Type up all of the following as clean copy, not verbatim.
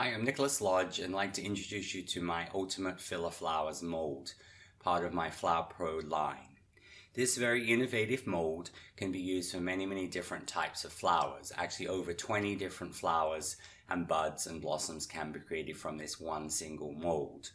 Hi, I'm Nicholas Lodge and I'd like to introduce you to my Ultimate Filler Flowers mold, part of my Flower Pro line. This very innovative mold can be used for many different types of flowers. Actually, over 20 different flowers and buds and blossoms can be created from this one single mold.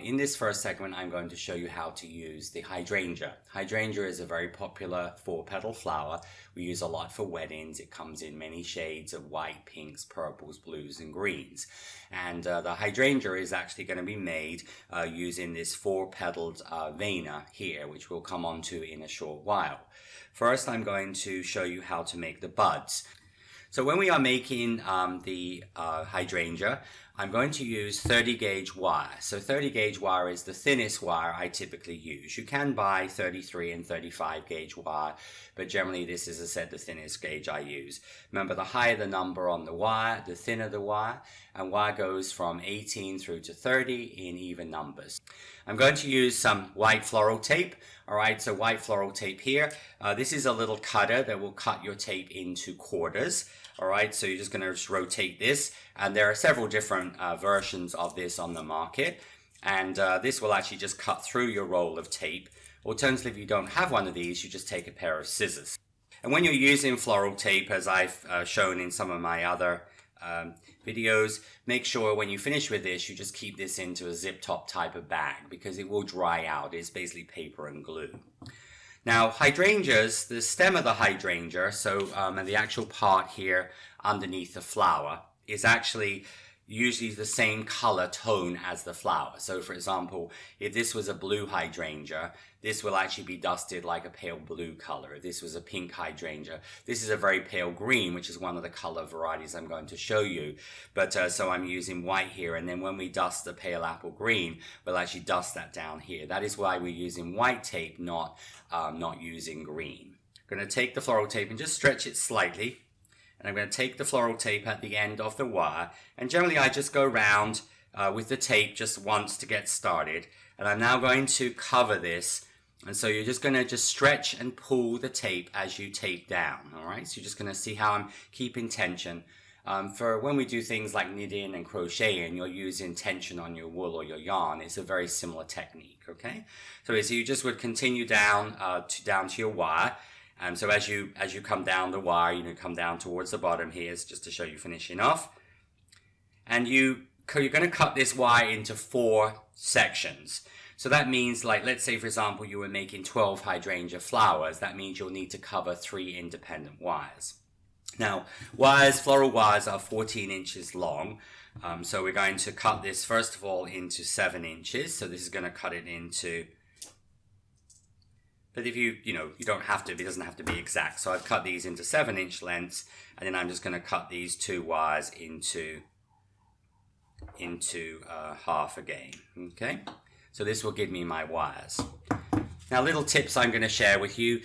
In this first segment, I'm going to show you how to use the hydrangea. Hydrangea is a very popular 4-petal flower. We use a lot for weddings. It comes in many shades of white, pinks, purples, blues, and greens. And the hydrangea is actually going to be made using this 4-petaled vena here, which we'll come on to in a short while. First, I'm going to show you how to make the buds. So when we are making the hydrangea, I'm going to use 30 gauge wire. So 30 gauge wire is the thinnest wire I typically use. You can buy 33 and 35 gauge wire, but generally this is, as I said, the thinnest gauge I use. Remember, the higher the number on the wire, the thinner the wire, and wire goes from 18 through to 30 in even numbers. I'm going to use some white floral tape. Alright, so white floral tape here. This is a little cutter that will cut your tape into quarters. Alright, so you're just going to rotate this, and there are several different versions of this on the market, and this will actually just cut through your roll of tape. Alternatively, if you don't have one of these, you just take a pair of scissors. And when you're using floral tape, as I've shown in some of my other videos, make sure when you finish with this, you just keep this into a zip top type of bag, because it will dry out. It's basically paper and glue. Now, hydrangeas, the stem of the hydrangea, so and the actual part here underneath the flower, is actually usually the same color tone as the flower. So for example, if this was a blue hydrangea, this will actually be dusted like a pale blue color. If this was a pink hydrangea, this is a very pale green, which is one of the color varieties I'm going to show you. But so I'm using white here, and then when we dust the pale apple green, we'll actually dust that down here. That is why we're using white tape, not using green. I'm going to take the floral tape and just stretch it slightly. And I'm going to take the floral tape at the end of the wire, and generally I just go around with the tape just once to get started. And I'm now going to cover this, and so you're just going to just stretch and pull the tape as you tape down. Alright, so you're just going to see how I'm keeping tension. For when we do things like knitting and crocheting, you're using tension on your wool or your yarn. It's a very similar technique, okay? So you just would continue down to your wire. So as you come down the wire, come down towards the bottom here, just to show you finishing off. And you're going to cut this wire into 4 sections. So that means, like, let's say for example you were making 12 hydrangea flowers. That means you'll need to cover 3 independent wires. Now, floral wires are 14 inches long. So we're going to cut this first of all into 7 inches. So this is going to cut it into, but if you don't have to, it doesn't have to be exact. So I've cut these into 7-inch lengths, and then I'm just going to cut these 2 wires into half again. Okay, so this will give me my wires. Now, little tips I'm going to share with you.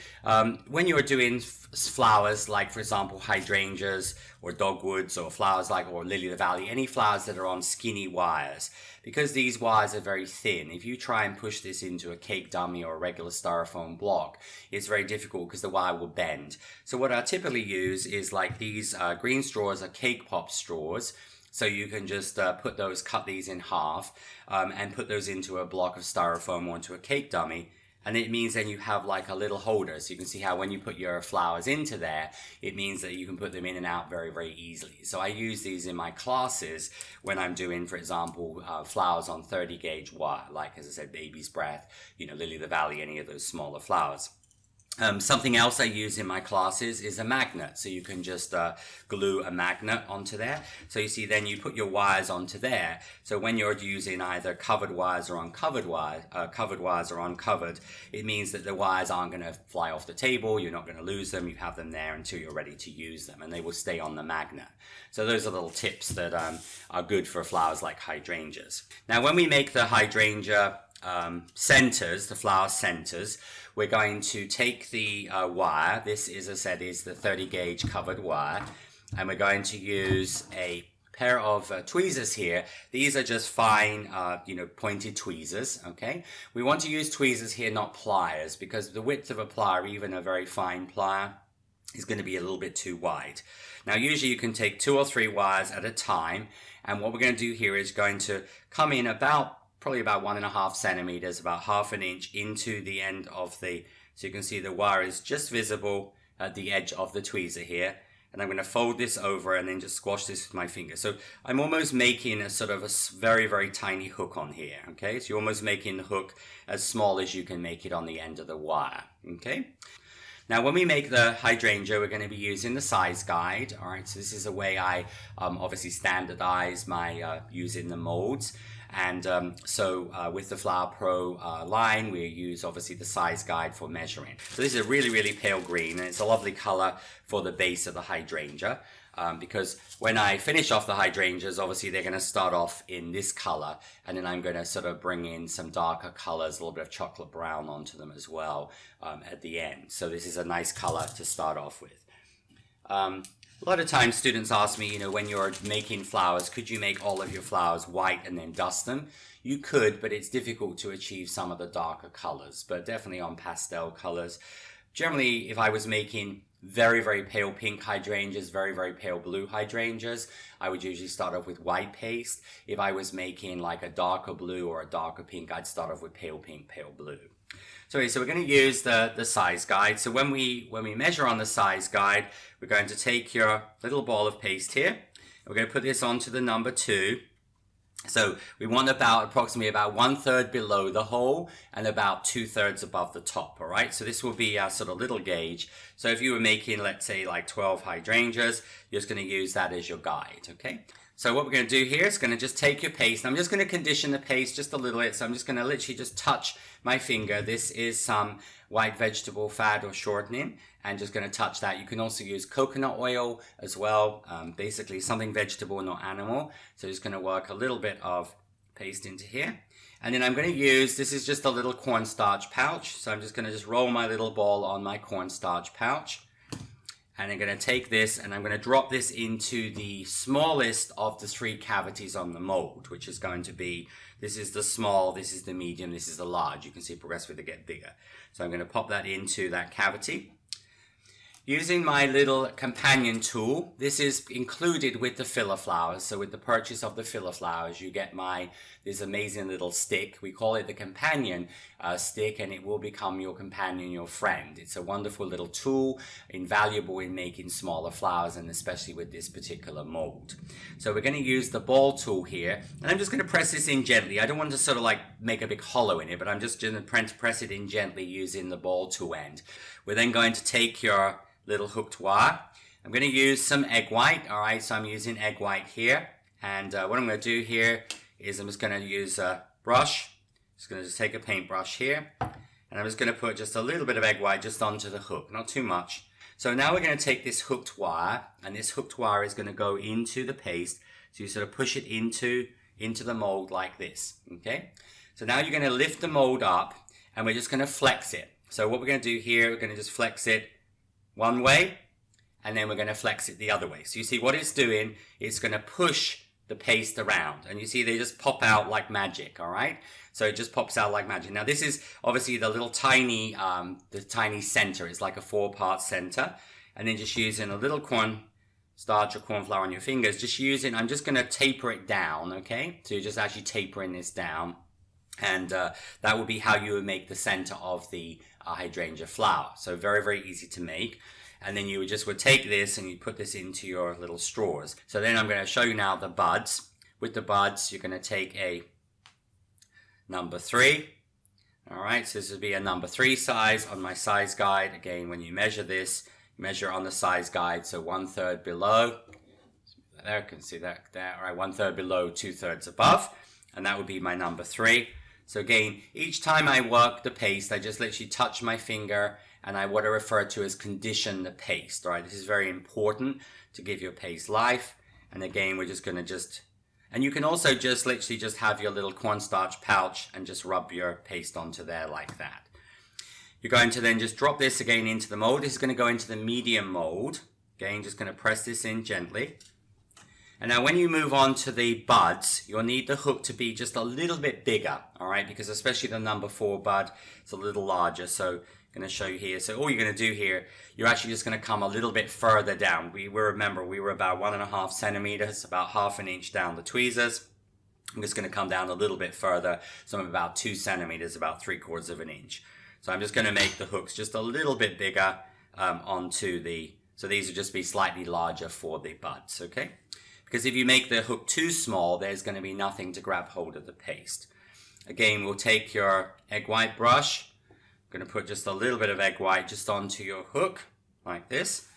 When you're doing flowers like, for example, hydrangeas or dogwoods, or flowers like, or lily of the valley, any flowers that are on skinny wires, because these wires are very thin, if you try and push this into a cake dummy or a regular styrofoam block, it's very difficult because the wire will bend. So what I typically use is like these green straws are cake pop straws. So you can just cut these in half and put those into a block of styrofoam or into a cake dummy. And it means then you have like a little holder. So you can see how when you put your flowers into there, it means that you can put them in and out very easily. So I use these in my classes when I'm doing, for example, flowers on 30 gauge wire, like, as I said, baby's breath, lily of the valley, any of those smaller flowers. Something else I use in my classes is a magnet. So you can just glue a magnet onto there. So you see, then you put your wires onto there. So when you're using either covered wires or uncovered wires, it means that the wires aren't going to fly off the table. You're not going to lose them. You have them there until you're ready to use them, and they will stay on the magnet. So those are little tips that are good for flowers like hydrangeas. Now, when we make the hydrangea centers, the flower centers, we're going to take the wire. This is, as I said, is the 30 gauge covered wire, and we're going to use a pair of tweezers here. These are just fine, pointed tweezers, okay? We want to use tweezers here, not pliers, because the width of a plier, even a very fine plier, is going to be a little bit too wide. Now usually you can take 2 or 3 wires at a time, and what we're going to do here is going to come in probably about 1.5 centimeters, about ½ an inch into the end of the, so you can see the wire is just visible at the edge of the tweezer here. And I'm going to fold this over and then just squash this with my finger. So I'm almost making a sort of a very, very tiny hook on here, okay? So you're almost making the hook as small as you can make it on the end of the wire, okay? Now when we make the hydrangea, we're going to be using the size guide, all right? So this is a way I obviously standardize my using the molds. And with the Flower Pro line, we use obviously the size guide for measuring. So this is a really, really pale green, and it's a lovely color for the base of the hydrangea. Because when I finish off the hydrangeas, obviously they're going to start off in this color, and then I'm going to sort of bring in some darker colors, a little bit of chocolate brown onto them as well at the end. So this is a nice color to start off with. A lot of times students ask me, when you're making flowers, could you make all of your flowers white and then dust them? You could, but it's difficult to achieve some of the darker colors, but definitely on pastel colors. Generally, if I was making very, very pale pink hydrangeas, very, very pale blue hydrangeas, I would usually start off with white paste. If I was making like a darker blue or a darker pink, I'd start off with pale pink, pale blue. So we're going to use the size guide. So when we measure on the size guide, we're going to take your little ball of paste here. We're going to put this onto the number 2. So we want approximately about 1/3 below the hole and about 2/3 above the top, all right? So this will be our sort of little gauge. So if you were making, let's say, like 12 hydrangeas, you're just going to use that as your guide, okay? So what we're going to do here is going to just take your paste. I'm just going to condition the paste just a little bit. So I'm just going to literally just touch my finger. This is some white vegetable fat or shortening, and just going to touch that. You can also use coconut oil as well. Basically something vegetable, not animal. So just going to work a little bit of paste into here. And then I'm going to use, this is just a little cornstarch pouch. So I'm just going to just roll my little ball on my cornstarch pouch. And I'm going to take this and I'm going to drop this into the smallest of the 3 cavities on the mold, which is going to be, this is the small, this is the medium, this is the large. You can see progressively they get bigger. So I'm going to pop that into that cavity. Using my little companion tool, this is included with the filler flowers. So with the purchase of the filler flowers, you get this amazing little stick. We call it the companion stick, and it will become your companion, your friend. It's a wonderful little tool, invaluable in making smaller flowers, and especially with this particular mold. So we're going to use the ball tool here, and I'm just going to press this in gently. I don't want to sort of like make a big hollow in it, but I'm just going to press it in gently using the ball tool end. We're then going to take your little hooked wire. I'm going to use some egg white, all right? So I'm using egg white here, and what I'm going to do here is I'm just going to use a brush. Just going to just take a paintbrush here, and I'm just going to put just a little bit of egg white just onto the hook, not too much. So now we're going to take this hooked wire, and this hooked wire is going to go into the paste. So you sort of push it into the mold like this, okay? So now you're going to lift the mold up, and we're just going to flex it. So what we're going to do here, we're going to just flex it one way, and then we're going to flex it the other way. So you see what it's doing, it's going to push the paste around, and you see they just pop out like magic, all right? So it just pops out like magic. Now this is obviously the little tiny, the tiny center. It's like a 4-part center, and then just using a little cornstarch or corn flour on your fingers, I'm just going to taper it down, okay? So you're just actually tapering this down, and that will be how you would make the center of the hydrangea flower. So very, very easy to make. And then you would take this and you put this into your little straws. So then I'm going to show you now the buds. With the buds, you're going to take a number 3. All right, so this would be a number 3 size on my size guide. Again, when you measure this, measure on the size guide. So 1/3 below. There, you can see that there. All right, 1/3 below, 2/3 above. And that would be my number 3. So again, each time I work the paste, I just literally touch my finger and what I refer to as condition the paste. All right, this is very important to give your paste life. And again, we're just going to and you can also just literally just have your little cornstarch pouch and just rub your paste onto there like that. You're going to then just drop this again into the mold. This is going to go into the medium mold. Again, just going to press this in gently. And now when you move on to the buds, you'll need the hook to be just a little bit bigger, all right? Because especially the number 4 bud, it's a little larger. So going to show you here. So all you're going to do here, you're actually just going to come a little bit further down. Remember, we were about 1.5 centimeters, about half an inch down the tweezers. I'm just going to come down a little bit further, so I'm about 2 centimeters, about 3/4 of an inch. So I'm just going to make the hooks just a little bit bigger so these will just be slightly larger for the buds, okay? Because if you make the hook too small, there's going to be nothing to grab hold of the paste. Again, we'll take your egg white brush. I'm going to put just a little bit of egg white just onto your hook, like this.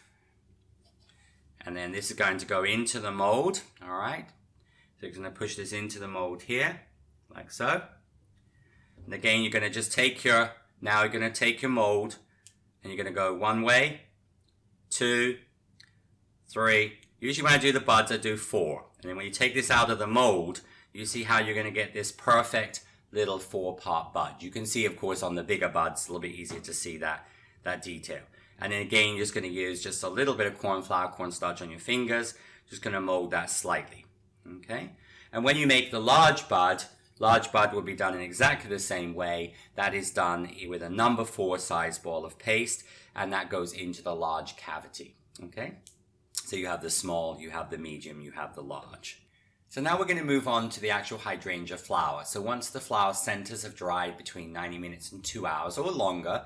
And then this is going to go into the mold, all right? So you're going to push this into the mold here, like so. And again, you're going to just take your mold, and you're going to go 1 way, 2, 3. Usually when I do the buds, I do 4. And then when you take this out of the mold, you see how you're going to get this perfect little 4-part bud. You can see, of course, on the bigger buds, it's a little bit easier to see that detail. And then again, you're just going to use just a little bit of cornstarch on your fingers. Just going to mold that slightly. Okay? And when you make the large bud will be done in exactly the same way. That is done with a number 4 size ball of paste, and that goes into the large cavity. Okay? So you have the small, you have the medium, you have the large. So now we're going to move on to the actual hydrangea flower. So once the flower centers have dried between 90 minutes and 2 hours or longer,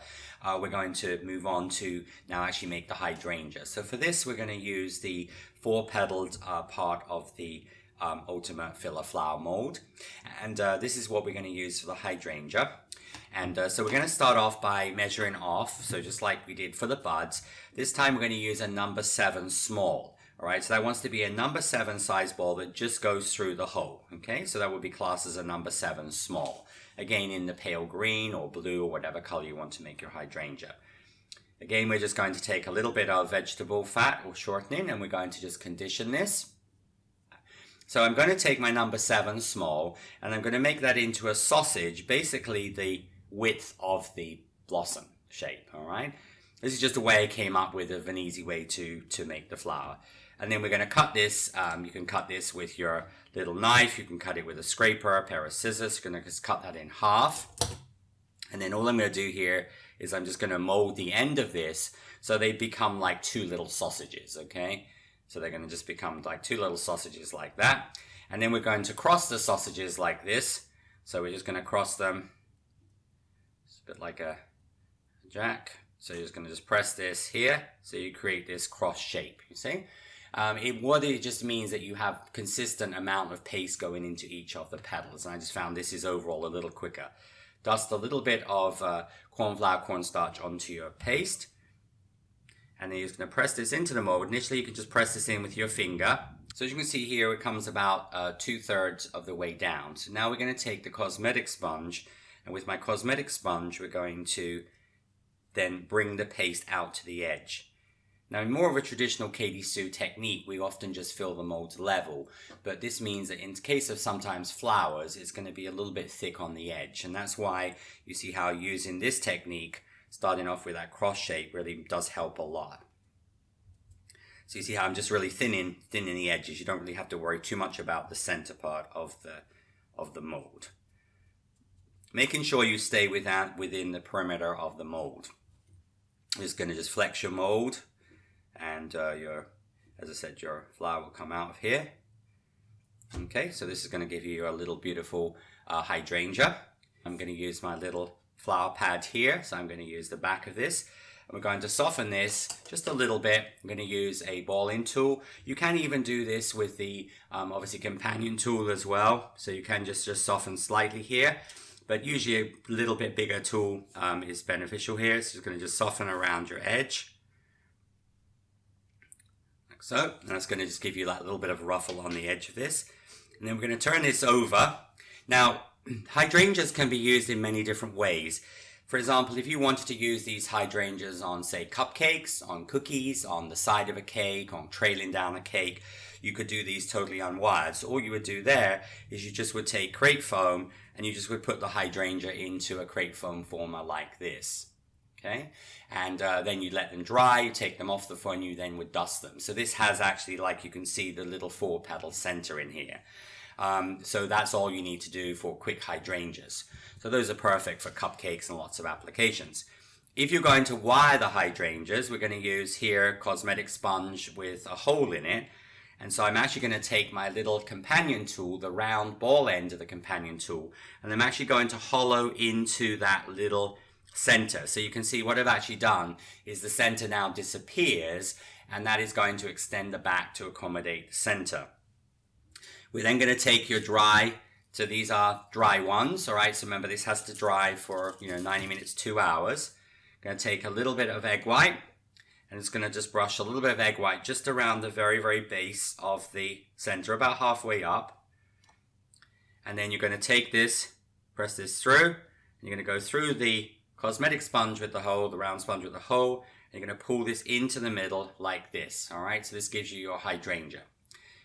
we're going to move on to now actually make the hydrangea. So for this, we're going to use the 4-petaled part of the ultimate filler flower mold. And this is what we're going to use for the hydrangea. And so we're going to start off by measuring off. So just like we did for the buds, this time we're going to use a number 7 small. All right, so that wants to be a number 7 size ball that just goes through the hole. Okay, so that would be classed as a number 7 small. Again, in the pale green or blue or whatever color you want to make your hydrangea. Again, we're just going to take a little bit of vegetable fat or shortening, and we're going to just condition this. So I'm going to take my number 7 small, and I'm going to make that into a sausage, basically the width of the blossom shape, all right? This is just a way I came up with of an easy way to make the flower. And then we're going to cut this. You can cut this with your little knife. You can cut it with a scraper, a pair of scissors. You're going to just cut that in half. And then all I'm going to do here is I'm just going to mold the end of this so they become like 2 little sausages, okay? So they're going to just become like 2 little sausages like that. And then we're going to cross the sausages like this. So we're just going to cross them. It's a bit like a jack. So you're just going to just press this here. So you create this cross shape, you see? What it just means that you have consistent amount of paste going into each of the petals. And I just found this is overall a little quicker. Dust a little bit of cornstarch onto your paste. And then you're just going to press this into the mold. Initially, you can just press this in with your finger. So as you can see here, it comes about 2/3 of the way down. So now we're going to take the cosmetic sponge. And with my cosmetic sponge, we're going to then bring the paste out to the edge. Now, in more of a traditional Katy Sue technique, we often just fill the molds level, but this means that in case of sometimes flowers, it's going to be a little bit thick on the edge, and that's why you see how using this technique, starting off with that cross shape, really does help a lot. So you see how I'm just really thinning the edges. You don't really have to worry too much about the center part of the mold. Making sure you stay within the perimeter of the mold. You're just going to just flex your mold. And as I said, your flower will come out of here. Okay, so this is going to give you a little beautiful hydrangea. I'm going to use my little flower pad here. So I'm going to use the back of this. And we're going to soften this just a little bit. I'm going to use a balling tool. You can even do this with the, obviously, companion tool as well. So you can just soften slightly here. But usually a little bit bigger tool is beneficial here. So it's going to just soften around your edge. So, and that's going to just give you that little bit of ruffle on the edge of this. And then we're going to turn this over. Now, hydrangeas can be used in many different ways. For example, if you wanted to use these hydrangeas on, say, cupcakes, on cookies, on the side of a cake, on trailing down a cake, you could do these totally unwired. So all you would do there is you just would take crepe foam and you just would put the hydrangea into a crepe foam former like this. Okay, and then you let them dry, you take them off the phone, you then would dust them. So this has actually, like you can see, the little 4-petal center in here. So that's all you need to do for quick hydrangeas. So those are perfect for cupcakes and lots of applications. If you're going to wire the hydrangeas, we're going to use here cosmetic sponge with a hole in it. And so I'm actually going to take my little companion tool, the round ball end of the companion tool, and I'm actually going to hollow into that little center. So you can see what I've actually done is the center now disappears, and that is going to extend the back to accommodate the center. We're then going to take your dry, so these are dry ones, all right? So remember, this has to dry for 90 minutes, 2 hours. I'm going to take a little bit of egg white, and it's going to just brush a little bit of egg white just around the very, very base of the center, about halfway up. And then you're going to take this, press this through, and you're going to go through the cosmetic sponge with the hole, the round sponge with the hole, and you're going to pull this into the middle like this, all right? So this gives you your hydrangea.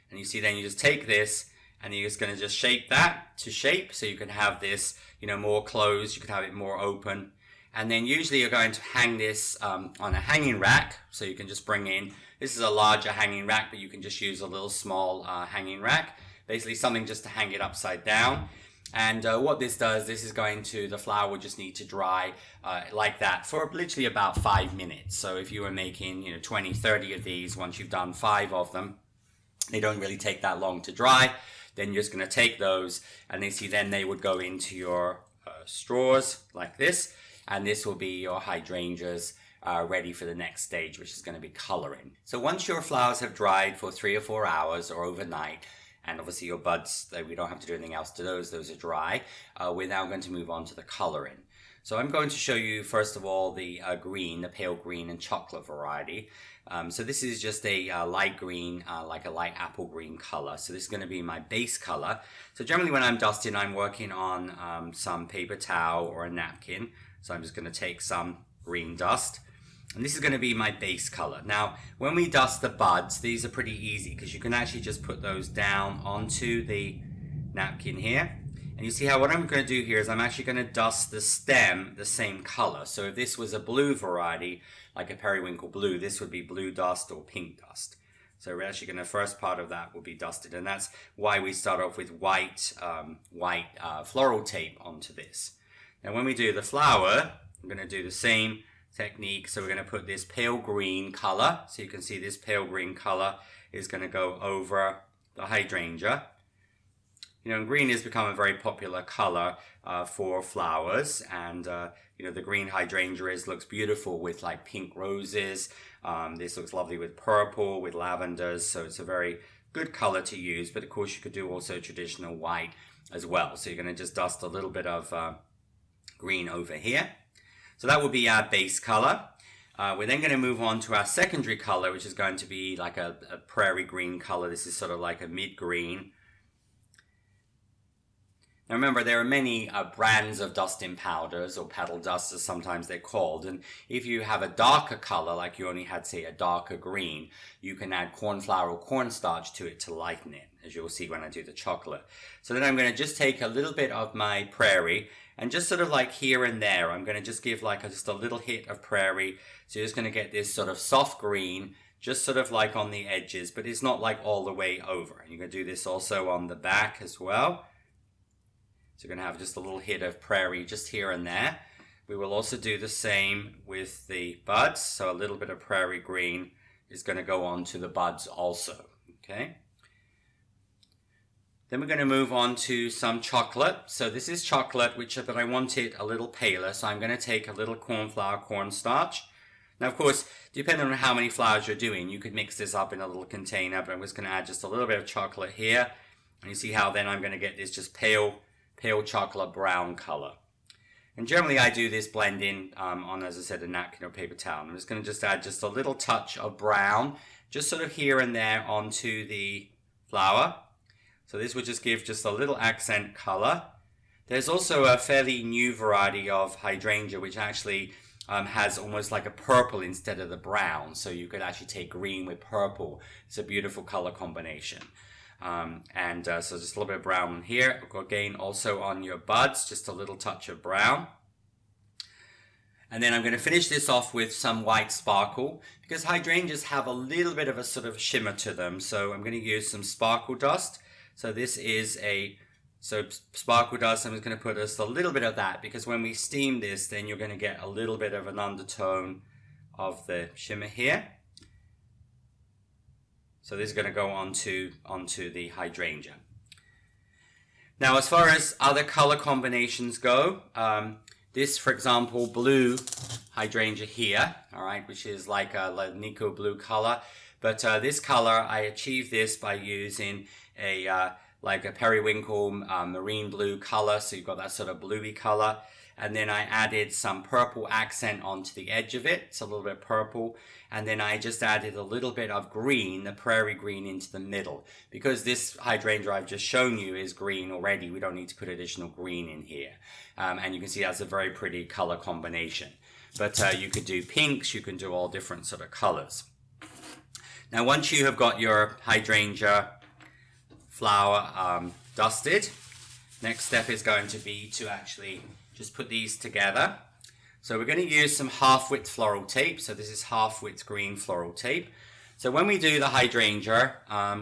And you see then you just take this, and you're just going to just shape that to shape, so you can have this, more closed, you can have it more open. And then usually you're going to hang this on a hanging rack, so you can just bring in, this is a larger hanging rack, but you can just use a little small hanging rack, basically something just to hang it upside down. And what this does, this is going to, the flower will just need to dry like that for literally about 5 minutes. So if you were making 20, 30 of these, once you've done 5 of them, they don't really take that long to dry. Then you're just going to take those, and then they would go into your straws like this. And this will be your hydrangeas ready for the next stage, which is going to be coloring. So once your flowers have dried for 3 or 4 hours or overnight, and obviously your buds, we don't have to do anything else to those are dry, we're now going to move on to the coloring. So I'm going to show you first of all the green, the pale green and chocolate variety. So this is just a light green, like a light apple green color. So this is going to be my base color. So generally when I'm dusting, I'm working on some paper towel or a napkin. So I'm just going to take some green dust, and this is going to be my base color. Now, when we dust the buds, these are pretty easy because you can actually just put those down onto the napkin here. And you see how what I'm going to do here is I'm actually going to dust the stem the same color. So if this was a blue variety, like a periwinkle blue, this would be blue dust or pink dust. So we're actually going to, first part of that will be dusted, and that's why we start off with white floral tape onto this. Now when we do the flower, I'm going to do the same technique. So we're going to put this pale green color. So you can see this pale green color is going to go over the hydrangea. And green has become a very popular color for flowers. And, the green hydrangea looks beautiful with like pink roses. This looks lovely with purple, with lavenders. So it's a very good color to use. But of course you could do also traditional white as well. So you're going to just dust a little bit of green over here. So that will be our base color. We're then going to move on to our secondary color, which is going to be like a prairie green color. This is sort of like a mid-green. Now remember, there are many brands of dusting powders, or petal dust as sometimes they're called, and if you have a darker color, like you only had, say, a darker green, you can add corn flour or cornstarch to it to lighten it, as you'll see when I do the chocolate. So then I'm going to just take a little bit of my prairie, and just sort of like here and there, I'm going to just give like just a little hit of prairie, so you're just going to get this sort of soft green, just sort of like on the edges, but it's not like all the way over. And you're going to do this also on the back as well. So you're going to have just a little hit of prairie just here and there. We will also do the same with the buds. So a little bit of prairie green is going to go on to the buds also. Okay. Then we're going to move on to some chocolate. So this is chocolate, but I want it a little paler. So I'm going to take a little corn flour, cornstarch. Now, of course, depending on how many flowers you're doing, you could mix this up in a little container, but I'm just going to add just a little bit of chocolate here. And you see how then I'm going to get this just pale chocolate brown color. And generally I do this blending on, as I said, a napkin or paper towel. I'm just going to just add just a little touch of brown, just sort of here and there onto the flower. So this would just give just a little accent color. There's also a fairly new variety of hydrangea which actually has almost like a purple instead of the brown. So you could actually take green with purple. It's a beautiful color combination. So just a little bit of brown here. Again, also on your buds, just a little touch of brown. And then I'm going to finish this off with some white sparkle, because hydrangeas have a little bit of a sort of shimmer to them. So I'm going to use some sparkle dust. So this is a So sparkle dust, I'm just going to put just a little bit of that, because when we steam this, then you're going to get a little bit of an undertone of the shimmer here. So this is going to go onto the hydrangea. Now, as far as other color combinations go, this, for example, blue hydrangea here, all right, which is like a Nico blue color. But this color, I achieved this by using like a periwinkle marine blue color. So you've got that sort of bluey color. And then I added some purple accent onto the edge of it. It's a little bit purple. And then I just added a little bit of green, the prairie green, into the middle. Because this hydrangea I've just shown you is green already, we don't need to put additional green in here. And you can see that's a very pretty color combination. But you could do pinks, you can do all different sort of colors. Now, once you have got your hydrangea flower dusted, next step is going to be to actually just put these together. So we're going to use some half-width floral tape. So this is half-width green floral tape. So when we do the hydrangea,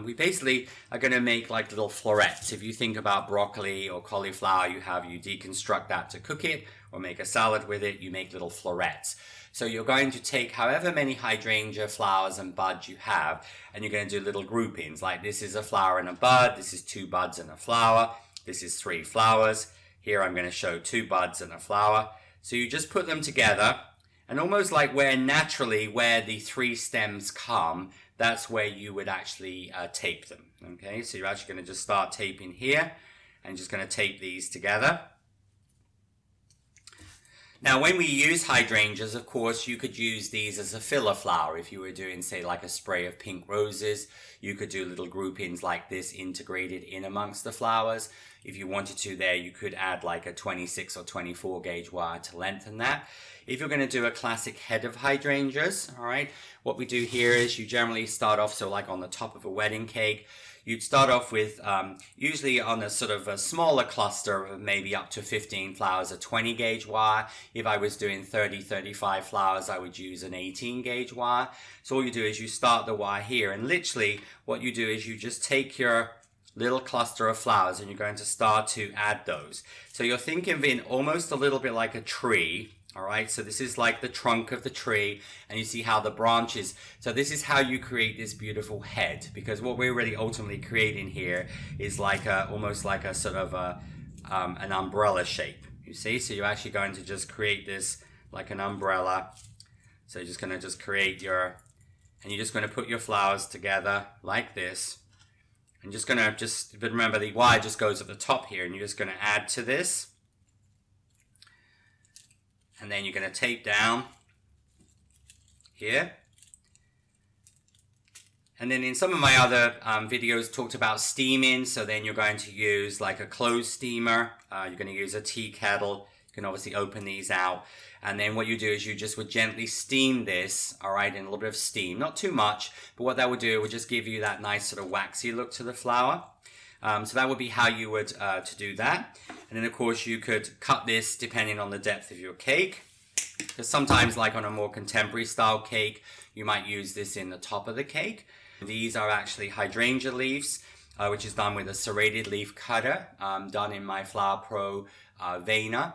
we basically are going to make like little florets. If you think about broccoli or cauliflower, you deconstruct that to cook it or make a salad with it, you make little florets. So you're going to take however many hydrangea flowers and buds you have, and you're going to do little groupings. Like this is a flower and a bud, this is 2 buds and a flower, this is 3 flowers. Here I'm going to show 2 buds and a flower. So you just put them together, and almost like where the 3 stems come, that's where you would actually tape them. Okay, so you're actually going to just start taping here, and just going to tape these together. Now, when we use hydrangeas, of course, you could use these as a filler flower. If you were doing, say, like a spray of pink roses, you could do little groupings like this integrated in amongst the flowers. If you wanted to there, you could add like a 26 or 24 gauge wire to lengthen that. If you're going to do a classic head of hydrangeas, all right, what we do here is you generally start off, so like on the top of a wedding cake, you'd start off with, usually on a sort of a smaller cluster of maybe up to 15 flowers, a 20 gauge wire. If I was doing 35 flowers, I would use an 18 gauge wire. So all you do is you start the wire here, and literally what you do is you just take your little cluster of flowers and you're going to start to add those. So you're thinking of it almost a little bit like a tree. All right, so this is like the trunk of the tree, and you see how the branches, so this is how you create this beautiful head, because what we're really ultimately creating here is like almost like a sort of an umbrella shape, you see? So you're actually going to just create this like an umbrella. So you're just going to just create and you're just going to put your flowers together like this. And just going to but remember the wire just goes at the top here, and you're just going to add to this. And then you're going to tape down here. And then in some of my other videos talked about steaming. So then you're going to use like a closed steamer. You're going to use a tea kettle. You can obviously open these out. And then what you do is you just would gently steam this, all right, in a little bit of steam. Not too much, but what that would do, it would just give you that nice sort of waxy look to the flower. So that would be how you would to do that. And then of course you could cut this depending on the depth of your cake. Because sometimes like on a more contemporary style cake, you might use this in the top of the cake. These are actually hydrangea leaves, which is done with a serrated leaf cutter, done in my Flower Pro Vena,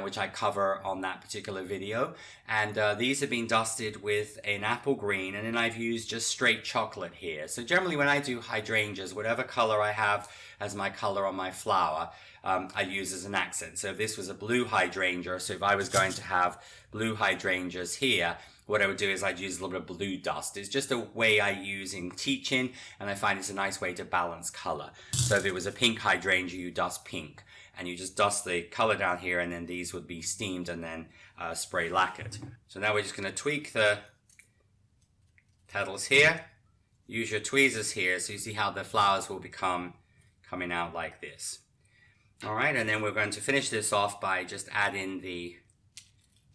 which I cover on that particular video. And these have been dusted with an apple green, and then I've used just straight chocolate here. So generally when I do hydrangeas, whatever color I have as my color on my flower, I use as an accent. So if this was a blue hydrangea, so if I was going to have blue hydrangeas here, what I would do is I'd use a little bit of blue dust. It's just a way I use in teaching, and I find it's a nice way to balance color. So if it was a pink hydrangea, you dust pink. And you just dust the color down here, and then these would be steamed and then spray lacquered. So now we're just going to tweak the petals here. Use your tweezers here so you see how the flowers will become coming out like this. All right, and then we're going to finish this off by just adding the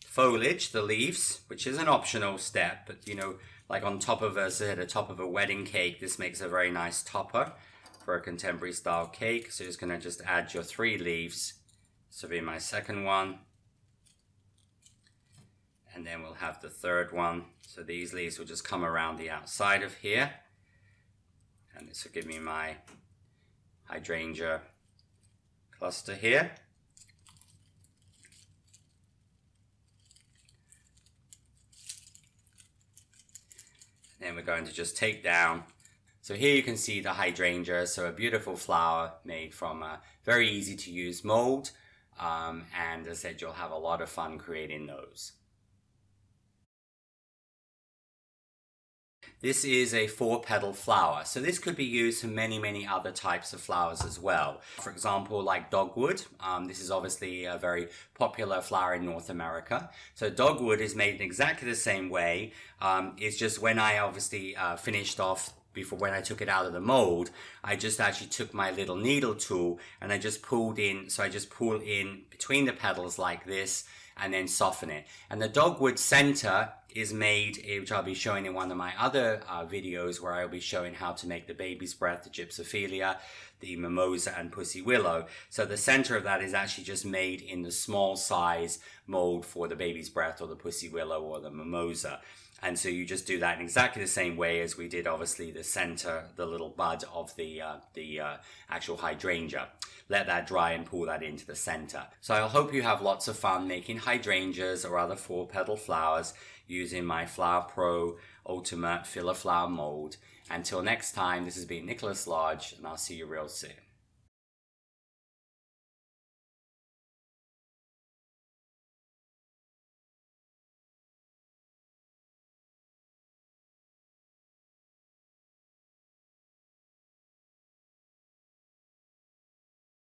foliage, the leaves, which is an optional step, but you know, like on top of the top of a wedding cake, this makes a very nice topper for a contemporary style cake. So you're just going to just add your 3 leaves. So be my second one, and then we'll have the third one. So these leaves will just come around the outside of here, and this will give me my hydrangea cluster here. Then we're going to just take down. So here you can see the hydrangea, so a beautiful flower made from a very easy to use mold. And as I said, you'll have a lot of fun creating those. This is a 4-petal flower, so this could be used for many other types of flowers as well. For example, like dogwood. This is obviously a very popular flower in North America. So dogwood is made in exactly the same way. It's just when I obviously finished off, before when I took it out of the mold, I just actually took my little needle tool and I just pulled in. So I just pull in between the petals like this and then soften it. And the dogwood center is made, which I'll be showing in one of my other videos, where I'll be showing how to make the baby's breath, the Gypsophilia, the Mimosa, and Pussy Willow. So the center of that is actually just made in the small size mold for the baby's breath or the Pussy Willow or the Mimosa. And so you just do that in exactly the same way as we did, obviously, the center, the little bud of the actual hydrangea. Let that dry and pull that into the center. So I hope you have lots of fun making hydrangeas or other 4-petal flowers using my Flower Pro Ultimate Filler Flower Mold. Until next time, this has been Nicholas Lodge, and I'll see you real soon.